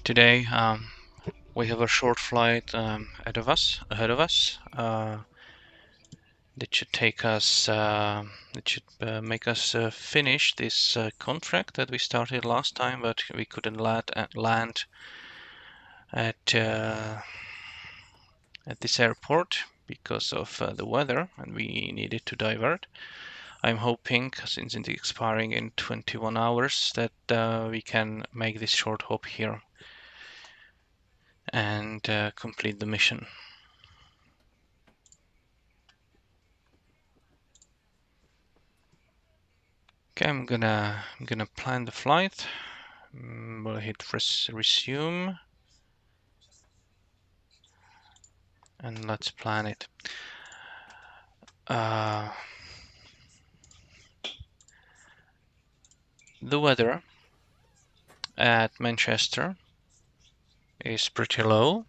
Today we have a short flight ahead of us. That should take us. That should make us finish this contract that we started last time, but we couldn't land at this airport because of the weather, and we needed to divert. I'm hoping, since it's expiring in 21 hours, that we can make this short hop here and complete the mission. Okay, I'm gonna plan the flight. We'll hit resume, and let's plan it. The weather at Manchester is pretty low,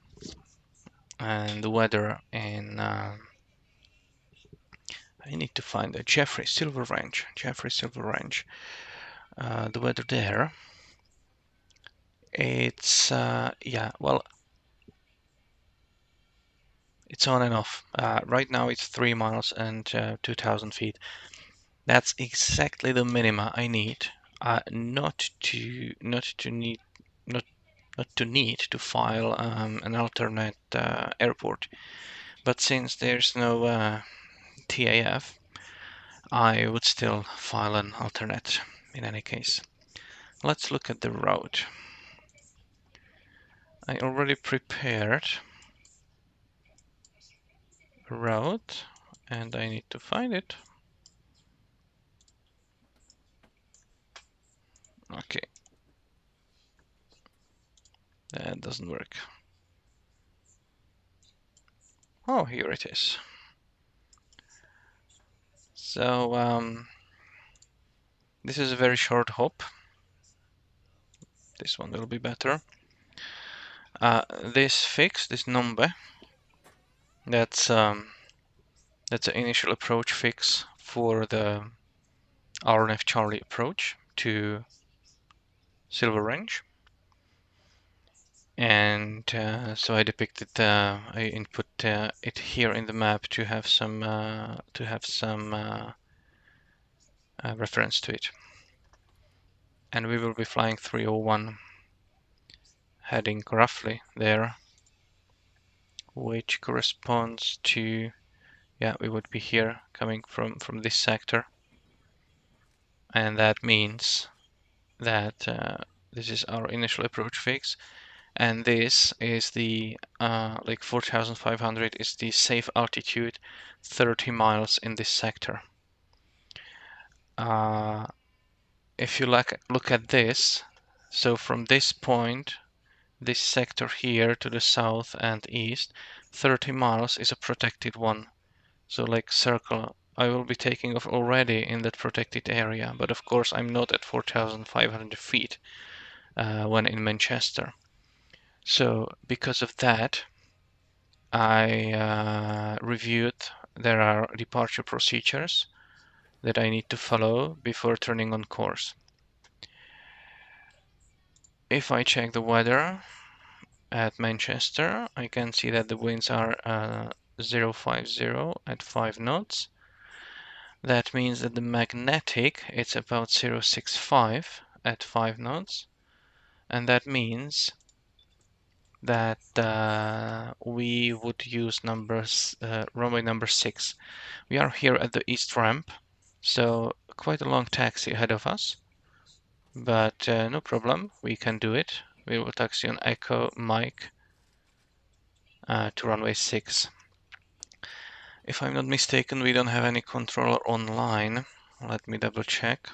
and the weather in I need to find a Jaffrey Silver Range. The weather there, it's yeah, well, it's on and off. Right now it's 3 miles and 2,000 feet. That's exactly the minima I need. Not to need to file an alternate airport, but since there's no TAF, I would still file an alternate in any case. Let's look at the route. I already prepared a route, and I need to find it. Okay, that doesn't work. Oh, here it is. So this is a very short hop. This one will be better. This number, that's an initial approach fix for the RNF Charlie approach to Silver Range. And so I depicted, I input it here in the map to have some reference to it. And we will be flying 301, heading roughly there, which corresponds to, yeah, we would be here coming from this sector, and that means that this is our initial approach fix, and this is the like 4,500 is the safe altitude, 30 miles in this sector. If you look at this, so from this point, this sector here to the south and east, 30 miles is a protected one. So like circle, I will be taking off already in that protected area, but of course I'm not at 4,500 feet when in Manchester. So because of that, I reviewed there are departure procedures that I need to follow before turning on course. If I check the weather at Manchester, I can see that the winds are 050 at 5 knots. That means that the magnetic, it's about 065 at 5 knots. And that means that we would use runway number 6. We are here at the east ramp, so quite a long taxi ahead of us, but no problem, we can do it. We will taxi on Echo Mike to runway 6. If I'm not mistaken, we don't have any controller online. Let me double check.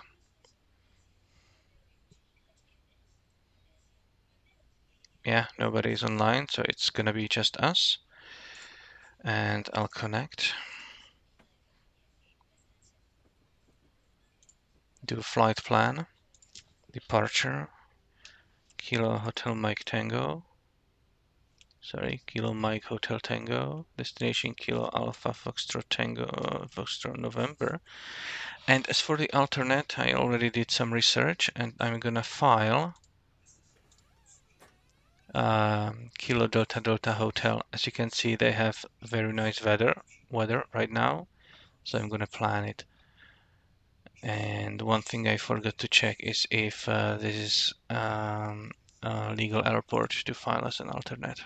Yeah, nobody's online, so it's gonna be just us. And I'll connect. Do flight plan. Departure. Kilo Hotel Mike Tango. Sorry, Kilo Mike Hotel Tango. Destination Kilo Alpha Foxtrot Tango Foxtrot November. And as for the alternate, I already did some research, and I'm gonna file Kilo Delta Delta Hotel. As you can see, they have very nice weather right now, so I'm gonna plan it. And one thing I forgot to check is if this is a legal airport to file as an alternate.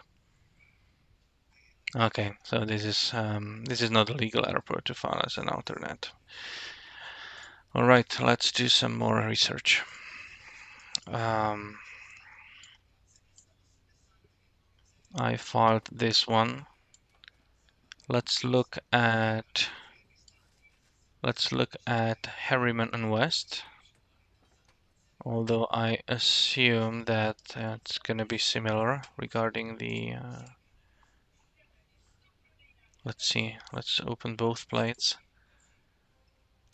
Okay, so this is not a legal airport to file as an alternate. All right, let's do some more research. I filed this one. Let's look at Harriman and West. Although I assume that it's gonna be similar regarding the. Let's see. Let's open both plates.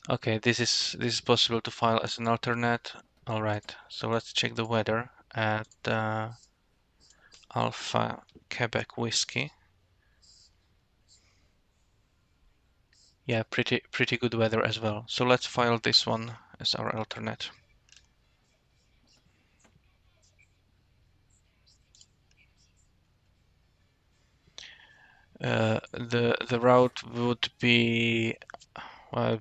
Okay, this is possible to file as an alternate. All right, so let's check the weather at Alpha Quebec Whiskey. Yeah, pretty good weather as well. So let's file this one as our alternate. The route would be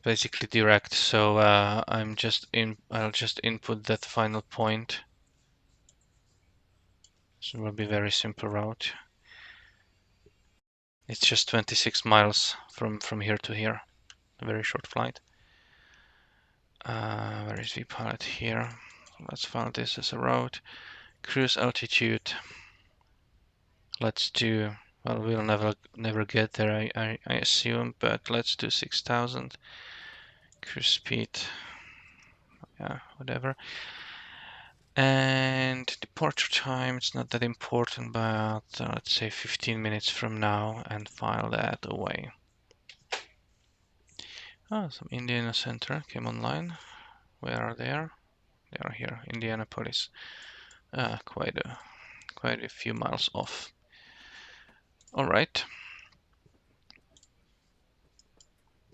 basically direct. So I'll just input that final point. So it will be very simple route. It's just 26 miles from here to here. A very short flight. Where is vPilot here? Let's file this as a route. Cruise altitude. Let's do. Well, we'll never get there, I assume, but let's do 6,000. Cruise speed. Yeah, whatever. And departure time, it's not that important, but let's say 15 minutes from now and file that away. Oh, some Indiana Center came online. Where are they? They are here, Indianapolis. Quite a few miles off. All right.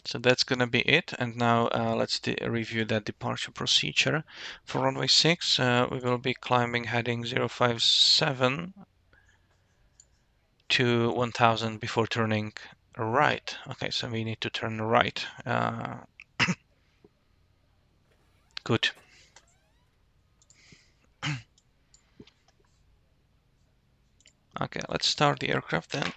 So that's gonna be it. And now let's review that departure procedure. For runway 6, we will be climbing heading 057 to 1000 before turning right. Okay, so we need to turn right. Good. Okay, let's start the aircraft then.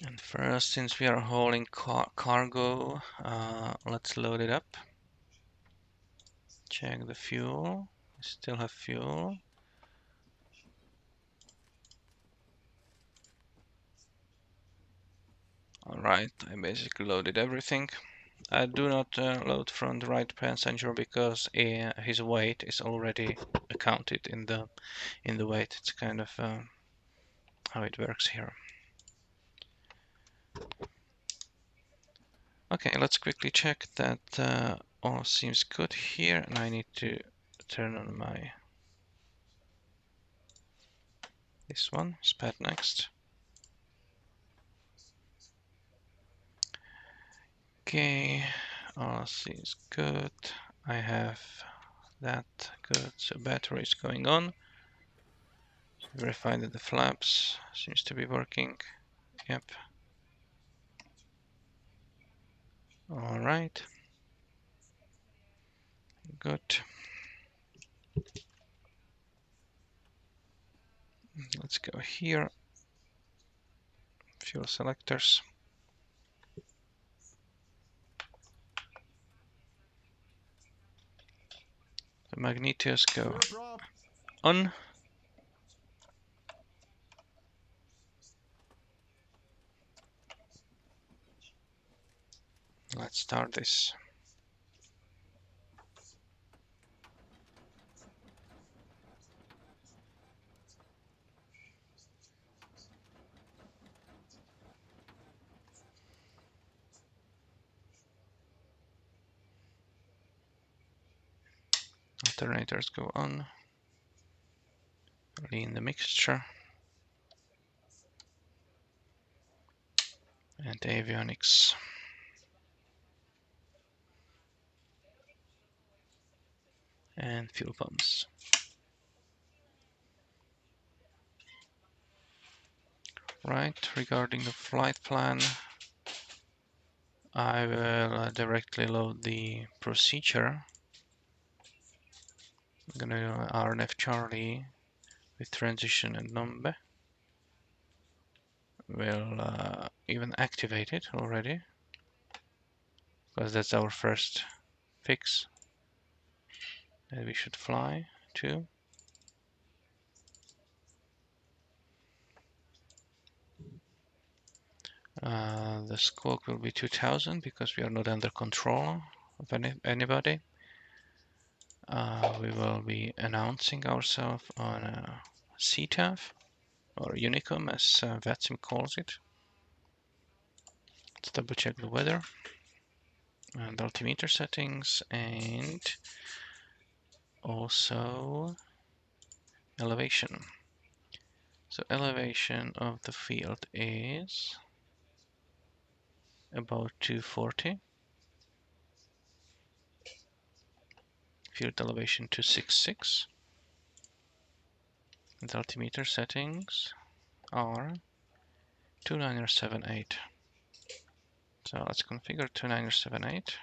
And first, since we are hauling cargo, let's load it up. Check the fuel. We still have fuel. Alright, I basically loaded everything. I do not load from the right passenger because his weight is already accounted in the weight. It's kind of how it works here. Okay, let's quickly check that all seems good here, and I need to turn on my this one, SPAD next. Okay, all seems good. I have that good, so battery is going on. Verify that the flaps seems to be working. Yep. All right. Good. Let's go here. Fuel selectors. The magnetos go on. Let's start this. Alternators go on. Lean the mixture. And avionics. And fuel pumps. Right, regarding the flight plan, I will directly load the procedure. I'm gonna RNF Charlie with transition and number. We'll even activate it already, because that's our first fix that we should fly to. The squawk will be 2000 because we are not under control of anybody. We will be announcing ourselves on a CTAF or Unicom, as Vatsim calls it. Let's double check the weather and altimeter settings, and also elevation. So elevation of the field is about 240. Field elevation 266. And altimeter settings are 2978. So let's configure 2978.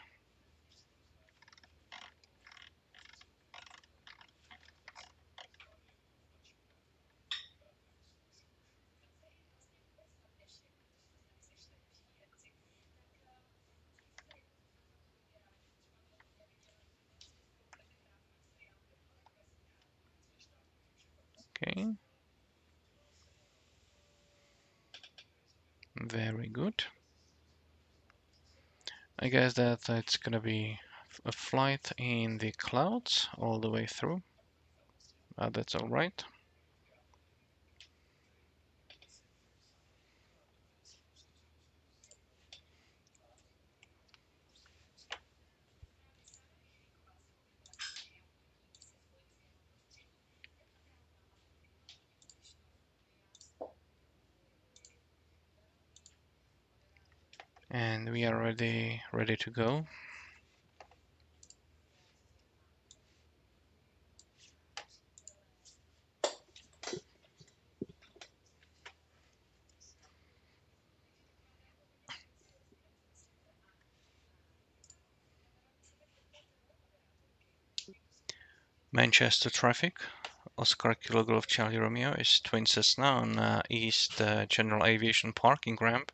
Okay. Very good. I guess that it's gonna be a flight in the clouds all the way through. That's all right. And we are ready to go. Manchester traffic. Oscar Kilo Golf Charlie Romeo is Twin Cessna on East General Aviation Parking Ramp.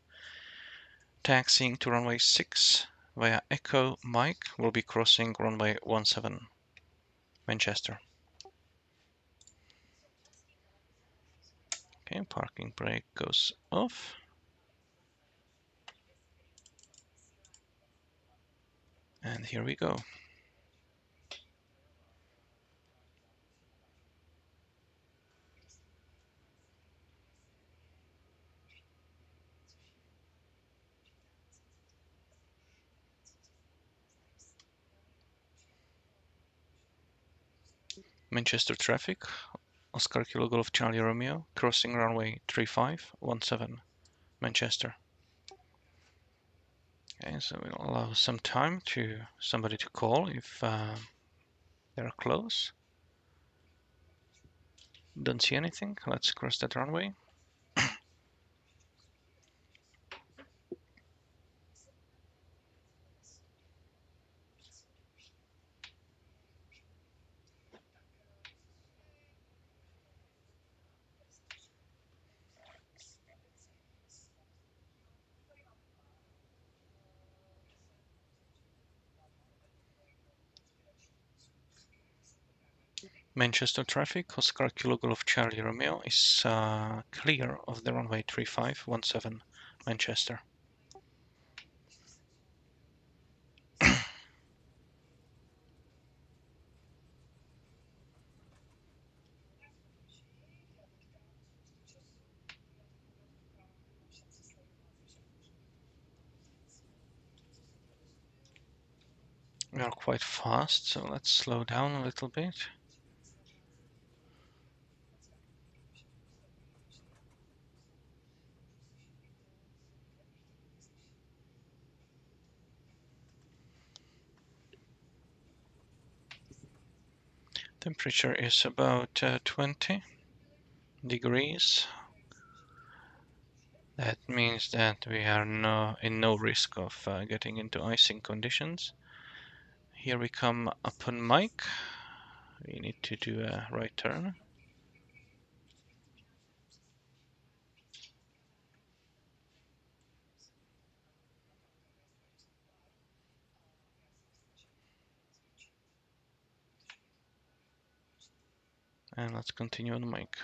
Taxiing to runway 6 via Echo Mike. Will be crossing runway 17, Manchester. Okay, parking brake goes off. And here we go. Manchester traffic. Oscar Kilo Golf Charlie Romeo, crossing runway 3517, Manchester. Okay, so we'll allow some time to somebody to call if they're close. Don't see anything. Let's cross that runway. Manchester traffic, Oscar Kilo Golf Charlie Romeo is clear of the runway 3517, Manchester. We are quite fast, so let's slow down a little bit. Temperature is about 20 degrees. That means that we are in no risk of getting into icing conditions. Here we come upon mic. We need to do a right turn. And let's continue on mic.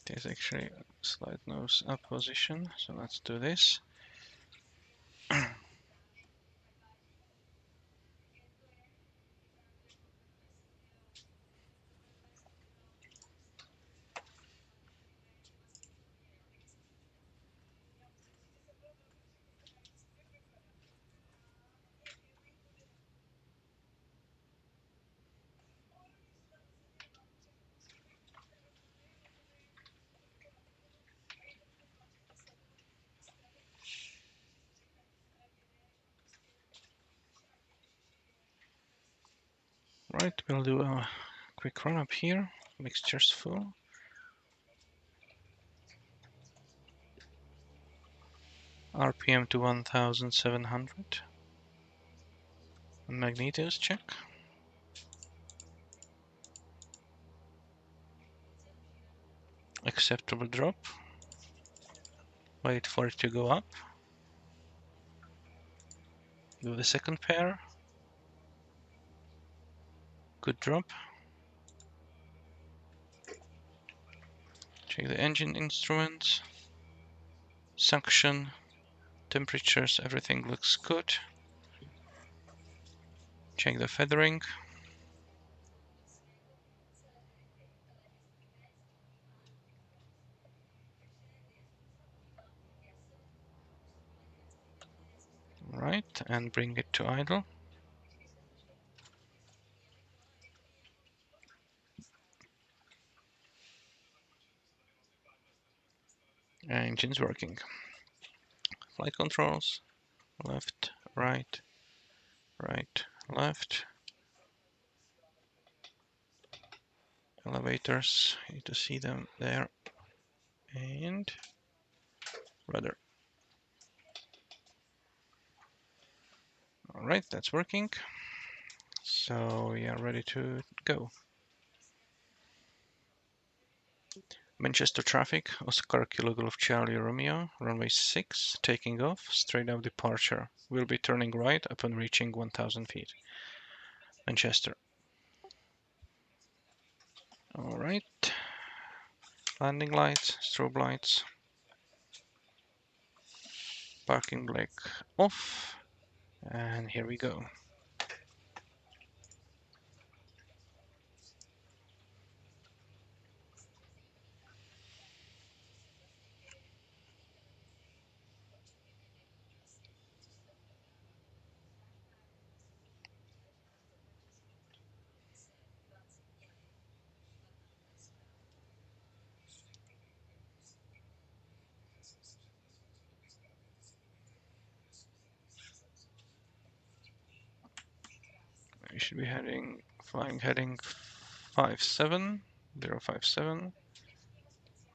It is actually a slight nose up position, so let's do this. Right, we'll do a quick run up here. Mixture's full. RPM to 1700. Magnetos check. Acceptable drop. Wait for it to go up. Do the second pair. Good drop. Check the engine instruments. Suction. Temperatures, everything looks good. Check the feathering. Right, and bring it to idle. Engine's working. Flight controls. Left, right, right, left. Elevators, you need to see them there. And rudder. Alright, that's working. So we are ready to go. Manchester traffic, Oscar Kilo Golf Charlie Romeo, runway 6, taking off, straight up departure. We'll be turning right upon reaching 1000 feet. Manchester. Alright. Landing lights, strobe lights. Parking brake off. And here we go. We should be flying heading 057.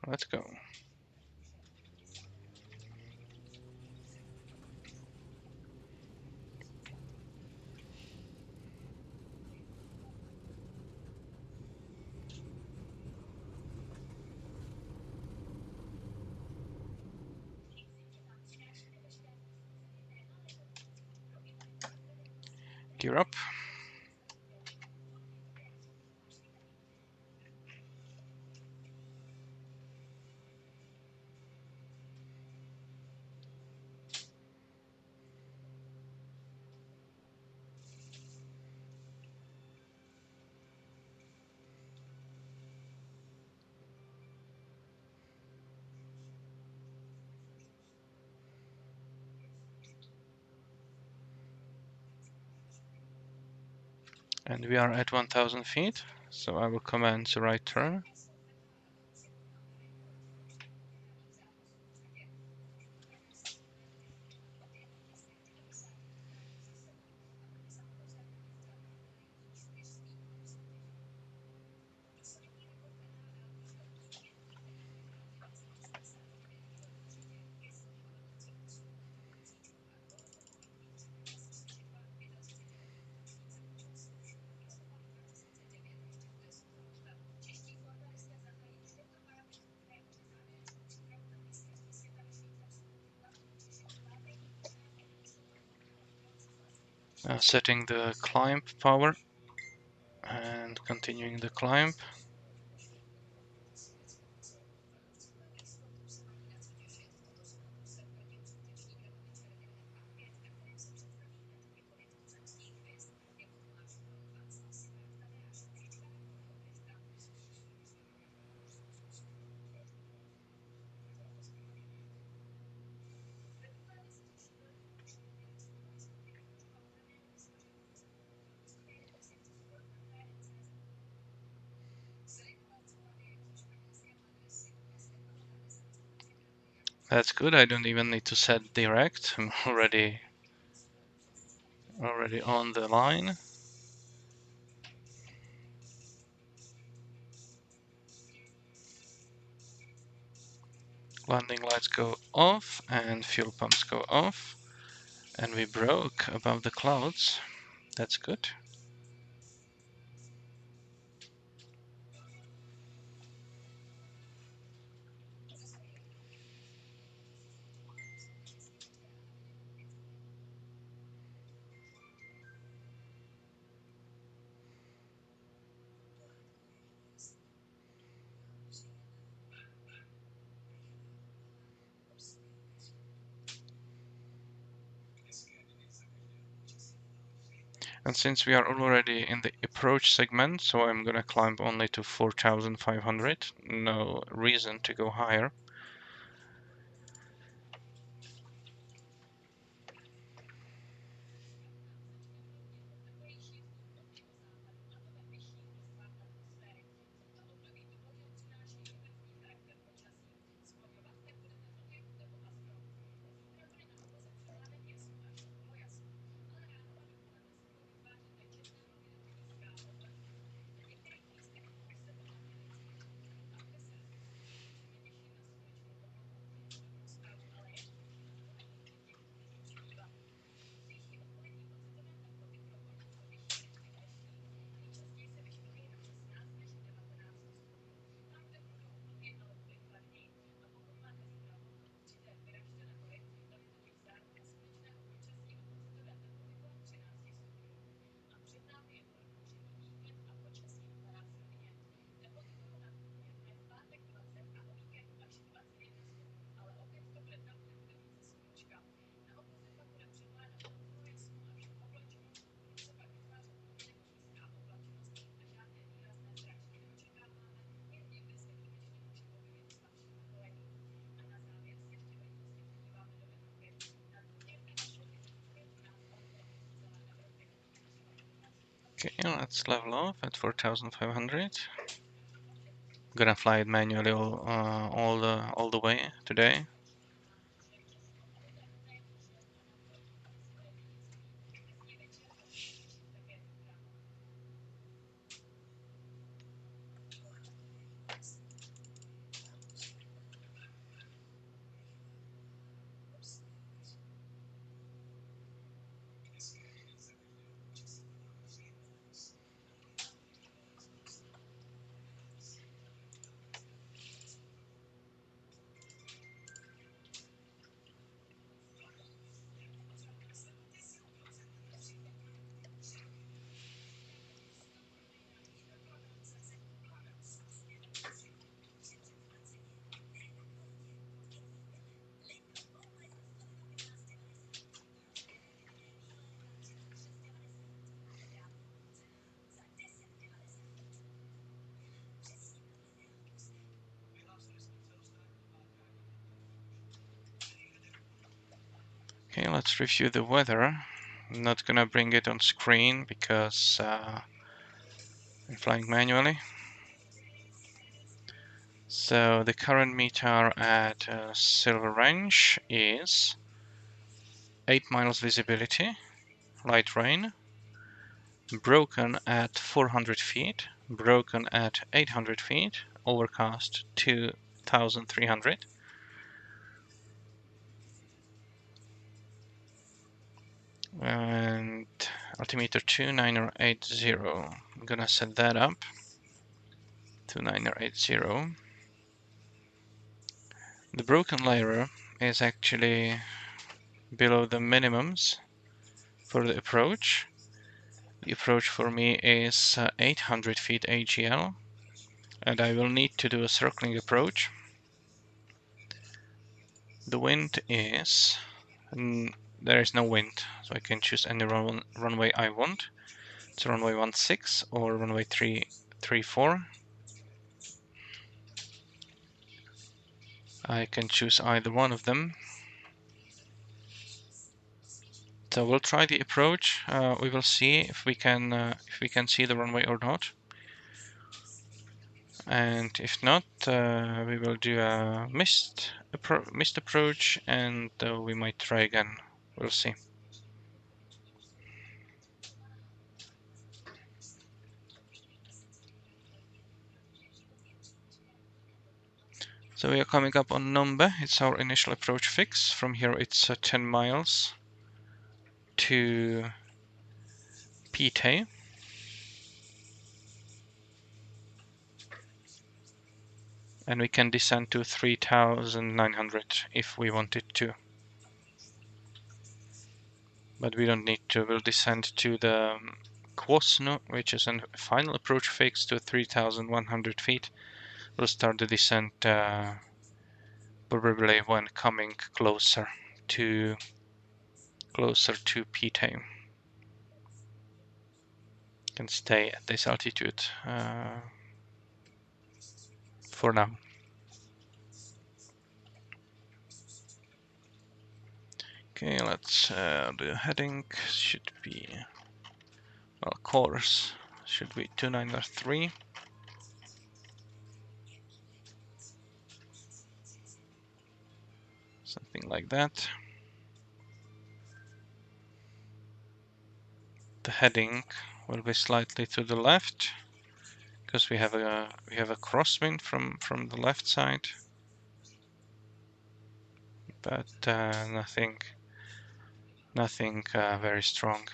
Let's go. Gear up. And we are at 1000 feet, so I will commence a right turn. Setting the climb power and continuing the climb. That's good. I don't even need to set direct. I'm already on the line. Landing lights go off and fuel pumps go off. And we broke above the clouds. That's good. And since we are already in the approach segment, so I'm gonna climb only to 4500. No reason to go higher. Okay, let's level off at 4500. Gonna fly it manually all the way today. Okay, let's review the weather. I'm not gonna bring it on screen because I'm flying manually. So the current meter at Silver Range is 8 miles visibility, light rain, broken at 400 feet, broken at 800 feet, overcast 2300. And altimeter 2980. I'm gonna set that up. 2980. The broken layer is actually below the minimums for the approach. The approach for me is 800 feet AGL, and I will need to do a circling approach. The wind is... there is no wind, so I can choose any runway I want. It's runway 16 or runway 34. I can choose either one of them. So we'll try the approach. We will see if we can see the runway or not. And if not, we will do a missed approach, and we might try again. We'll see. So we are coming up on Nombe. It's our initial approach fix. From here it's 10 miles to Pite. And we can descend to 3,900 if we wanted to. But we don't need to. We'll descend to the Kwosno, which is a final approach fix to 3,100 feet. We'll start the descent probably when coming closer to Pite. Can stay at this altitude for now. Okay, let's the heading should be, well, course should be 293. Something like that. The heading will be slightly to the left because we have a crosswind from the left side, but nothing very strong.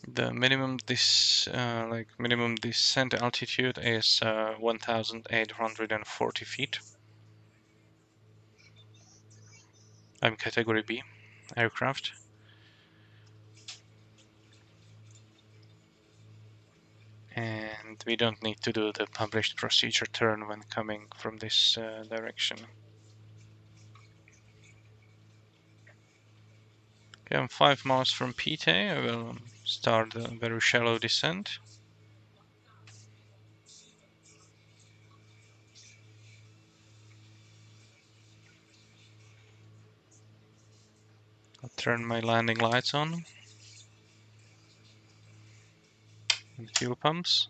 The minimum minimum descent altitude is 1,840 feet. I'm category B aircraft. And we don't need to do the published procedure turn when coming from this direction. Okay, I'm 5 miles from Pite. I will start a very shallow descent. I'll turn my landing lights on. And fuel pumps.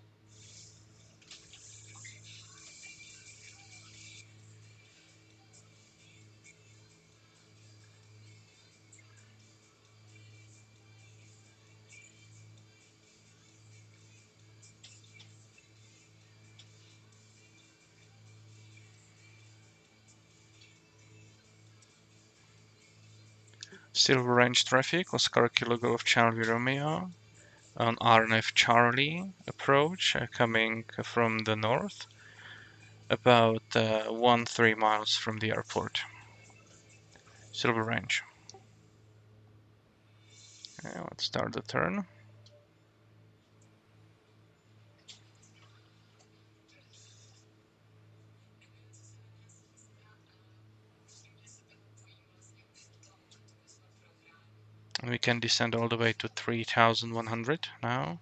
Silver Range traffic, Oscar Kilo Golf Charlie Romeo on RNF Charlie approach coming from the north, about 1-3 miles from the airport. Silver Range. Okay, let's start the turn. And we can descend all the way to 3,100 now.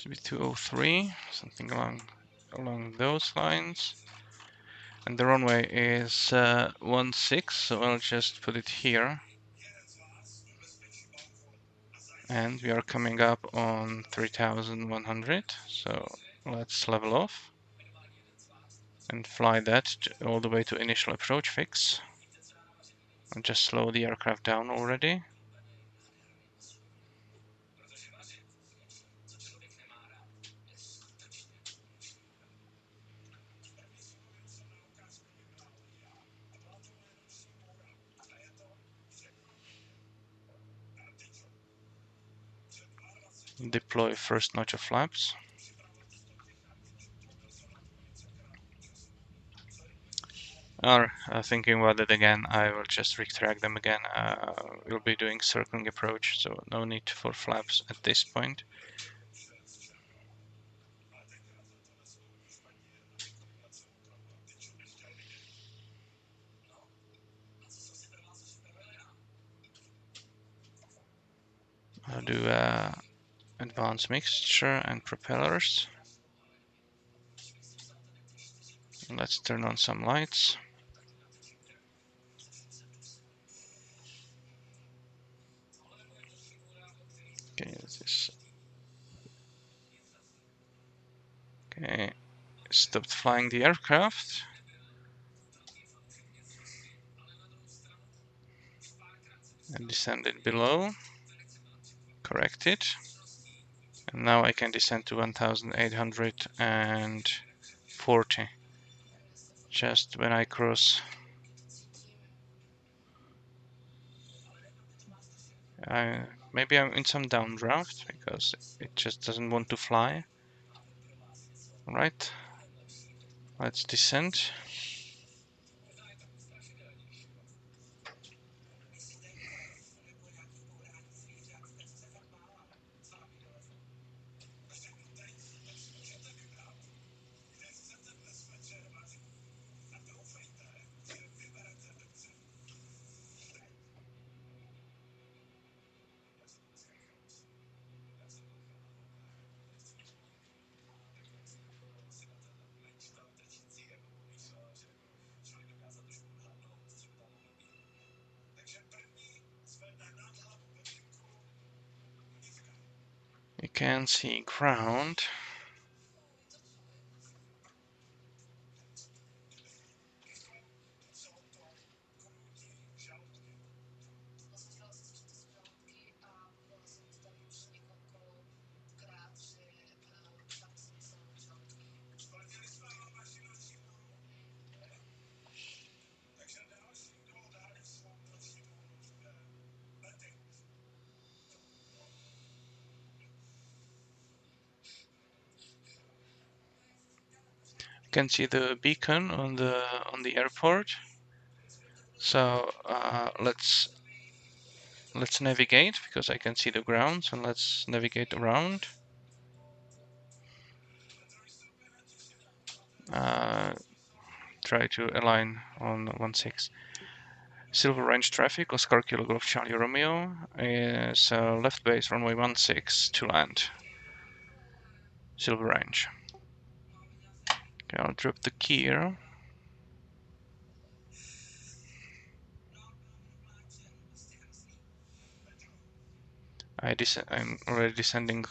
To be 203, something along those lines. And the runway is 16, so I'll just put it here. And we are coming up on 3,100, so let's level off and fly that all the way to initial approach fix. And just slow the aircraft down already. Deploy first notch of flaps. Or thinking about it again, I will just retract them again. We'll be doing circling approach, so no need for flaps at this point. I'll do advanced mixture and propellers. Let's turn on some lights. Okay, this is okay. Stopped flying the aircraft. And descended below. Correct it. And now I can descend to 1,840. Just when I cross. Maybe I'm in some downdraft because it just doesn't want to fly. Alright, let's descend. You can see ground. You can see the beacon on the airport. So let's navigate because I can see the ground. So let's navigate around. Try to align on 16. Silver range traffic, Oscar Kilo Golf Charlie Romeo. So left base runway 16 to land. Silver Range. Okay, I'll drop the gear. I'm already descending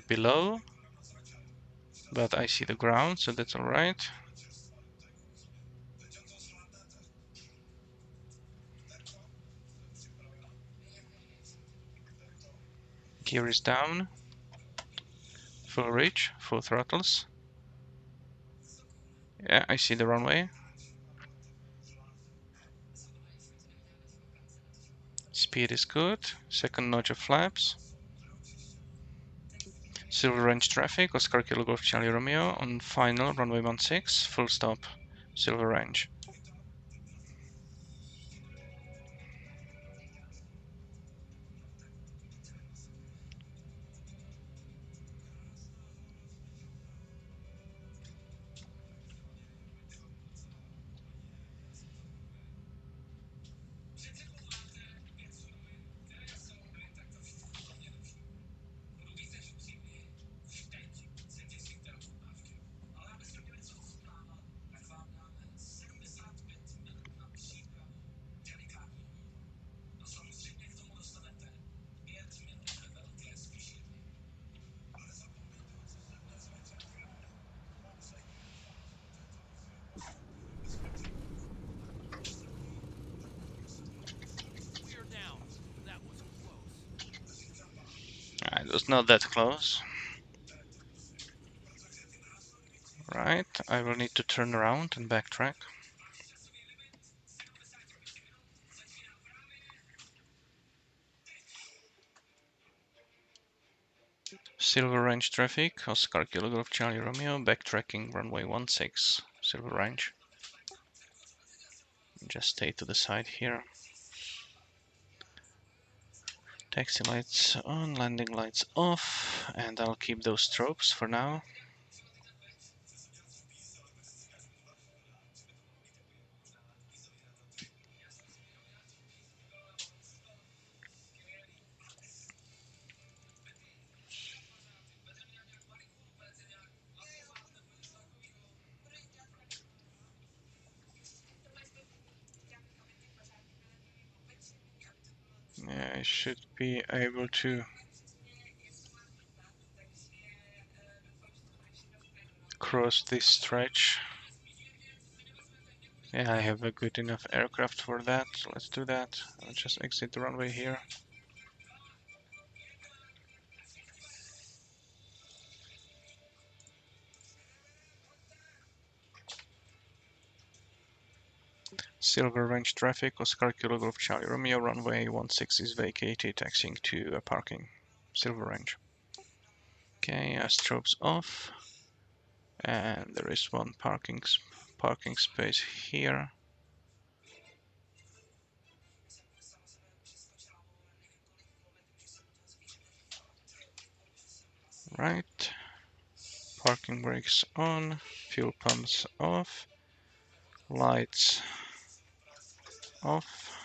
below, but I see the ground, so that's alright. Gear is down. Full reach, full throttles. Yeah, I see the runway. Speed is good. Second notch of flaps. Silver Range traffic, Oscar Kilo Golf Charlie Romeo on final runway 16, full stop, Silver Range. It was not that close. Right, I will need to turn around and backtrack. Silver Range traffic, Oscar Kilo Golf Charlie Romeo, backtracking runway 16, Silver Range. Just stay to the side here. Taxi lights on, landing lights off, and I'll keep those strobes for now. Yeah, I should be able to cross this stretch. Yeah, I have a good enough aircraft for that, so let's do that. I'll just exit the runway here. Silver Range traffic, Oscar Kilo Golf Charlie Romeo, runway 16 is vacated, taxiing to a parking. Silver Range. Okay, strobes off. And there is one parking space here. Right. Parking brakes on, fuel pumps off, lights off.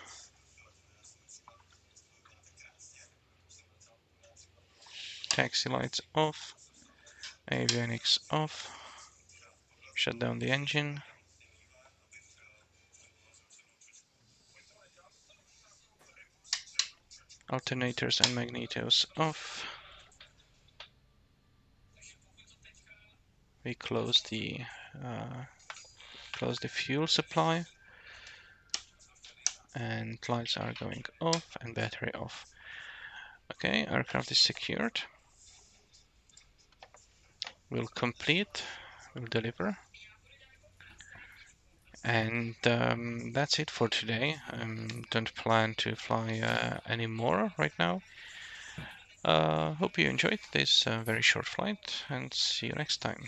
Taxi lights off, avionics off, shut down the engine. Alternators and magnetos off. We close the fuel supply, and lights are going off and battery off. Okay, aircraft is secured. We'll complete, we'll deliver. And that's it for today. Don't plan to fly any more right now. Hope you enjoyed this very short flight, and see you next time.